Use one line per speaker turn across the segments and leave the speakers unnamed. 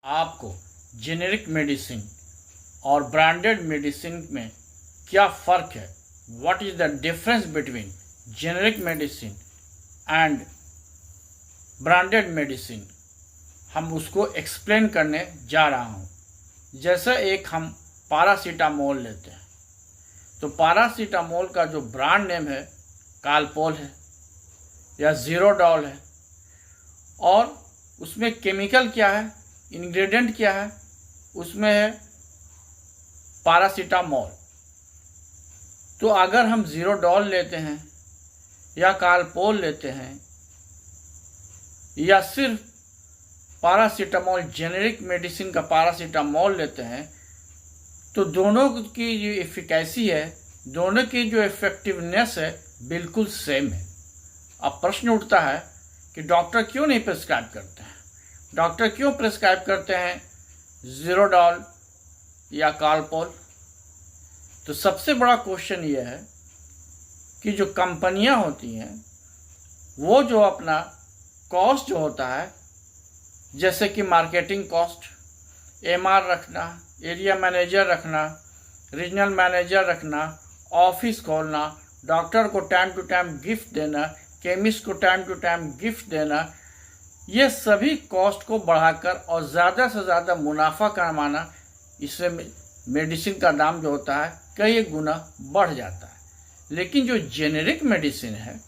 आपको generic medicine और branded medicine में क्या फ़र्क है, what is the difference between generic medicine and branded medicine, हम उसको एक्सप्लेन करने जा रहा हूँ। जैसे एक हम पैरासीटामोल लेते हैं तो पैरासीटामोल का जो ब्रांड नेम है कालपोल है या ज़ीरोडॉल है, और उसमें केमिकल क्या है, इंग्रेडिएंट क्या है, उसमें है पैरासीटामोल। तो अगर हम ज़ीरोडॉल लेते हैं या कालपोल लेते हैं या सिर्फ पैरासीटामोल जेनेरिक मेडिसिन का पैरासीटामोल लेते हैं, तो दोनों की जो एफिकेसी है, दोनों की जो इफेक्टिवनेस है, बिल्कुल सेम है। अब प्रश्न उठता है कि डॉक्टर क्यों नहीं प्रिस्क्राइब करते हैं, डॉक्टर क्यों प्रिस्क्राइब करते हैं ज़ीरोडॉल या कालपोल। तो सबसे बड़ा क्वेश्चन ये है कि जो कंपनियां होती हैं वो जो अपना कॉस्ट जो होता है, जैसे कि मार्केटिंग कॉस्ट, एमआर रखना, एरिया मैनेजर रखना, रीजनल मैनेजर रखना, ऑफिस खोलना, डॉक्टर को टाइम टू टाइम गिफ्ट देना, केमिस्ट को टाइम टू टाइम गिफ्ट देना, ये सभी कॉस्ट को बढ़ाकर और ज़्यादा से ज़्यादा मुनाफा कमाना, इससे मेडिसिन का दाम जो होता है कई गुना बढ़ जाता है। लेकिन जो जेनेरिक मेडिसिन है,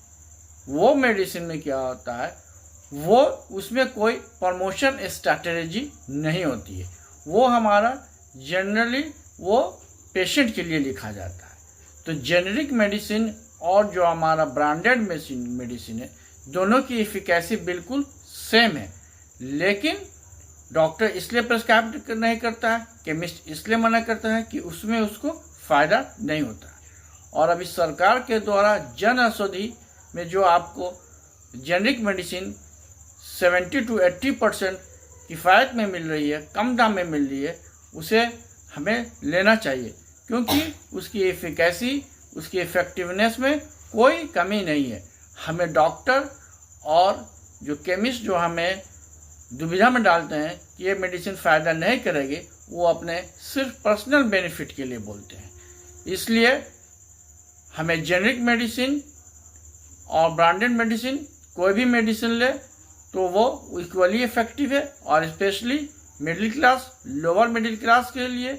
वो मेडिसिन में क्या होता है, वो उसमें कोई प्रमोशन स्ट्रैटेजी नहीं होती है। वो हमारा जनरली वो पेशेंट के लिए लिखा जाता है। तो जेनेरिक मेडिसिन और जो हमारा ब्रांडेड मेडिसिन है, दोनों की एफिकेसी बिल्कुल सेम है। लेकिन डॉक्टर इसलिए प्रिस्क्राइब नहीं करता है, केमिस्ट इसलिए मना करता है कि उसमें उसको फ़ायदा नहीं होता है। और अभी सरकार के द्वारा जन औषधि में जो आपको जेनेरिक मेडिसिन 70 to 80% किफ़ायत में मिल रही है, कम दाम में मिल रही है, उसे हमें लेना चाहिए, क्योंकि उसकी एफिकेसी, उसकी इफ़ेक्टिवनेस में कोई कमी नहीं है। हमें डॉक्टर और जो केमिस्ट जो हमें दुविधा में डालते हैं कि ये मेडिसिन फ़ायदा नहीं करेगी, वो अपने सिर्फ पर्सनल बेनिफिट के लिए बोलते हैं। इसलिए हमें जेनेरिक मेडिसिन और ब्रांडेड मेडिसिन, कोई भी मेडिसिन ले तो वो इक्वली इफेक्टिव है। और specially middle class, lower middle class के लिए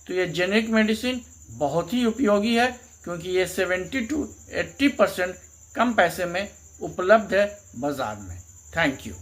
तो ये जेनेरिक मेडिसिन बहुत ही उपयोगी है, क्योंकि ये 70 to 80% कम पैसे में उपलब्ध है बाज़ार में। Thank you.